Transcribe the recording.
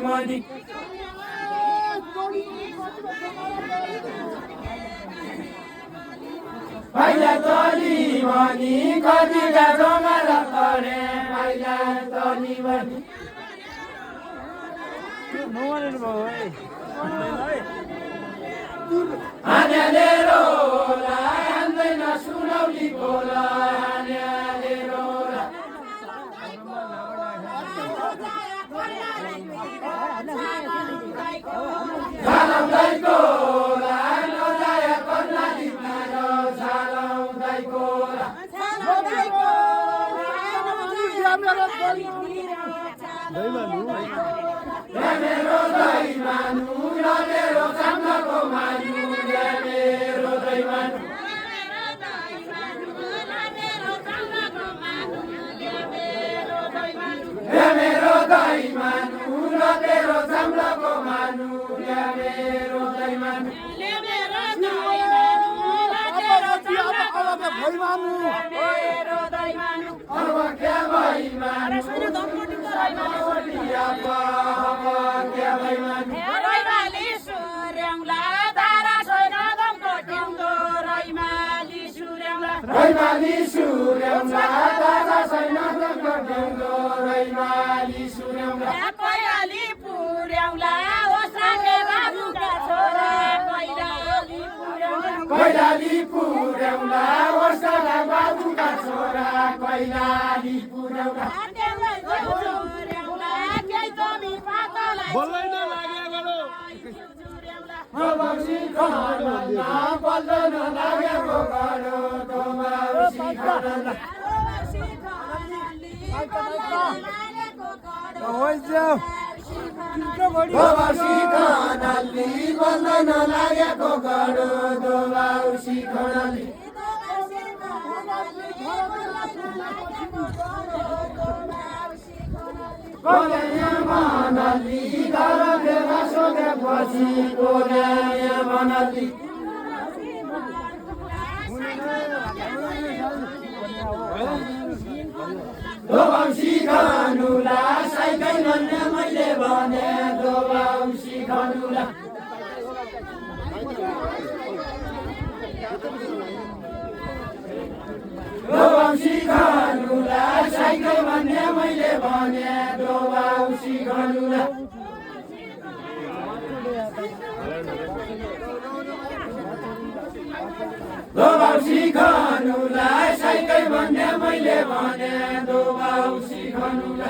money पहिला तली money कतिका जमारा परे पहिला तली मनी हान्याले रोला हान्दैन सुनौली बोला हान्याले रोला झालाउँदैको नजाया कर्णाली मारो झालाउँदैको मेरो दही मानु र मेरो चाम्लाको मानु मेरो दही मानु मेरो दही मानु र मेरो चाम्लाको मानु मेरो दही मानु अब क्या भई मानु रैमाली सुर्याउला दादा छैन गड्याउँदो रैमाली सुर्याउला कैलाली पुर्याउला ओसाके बाबुका छोरा कैलाली पुर्याउला ओसाका बाबुका छोरा कैलाली पुर्याउला बोल्दैन लागेको बौसी खनालमा बल्दैन लागेको गरो बौसी खनाल बौसी खनालले बल्दैन लागेको गरो बौसी खनालले कोल्याया मनली गरले बसोकेपछि कोल्याया मनली दोबाउसी खानुला साइकै भन्ने मैले भने दोबाउसी खानुला दोबाउसी खानुला साइकै भन्ने मैले भने दोबाउसी खानुला दोबाउसी खानुला साइकै भन्ने मैले भने दोबाउसी खानुला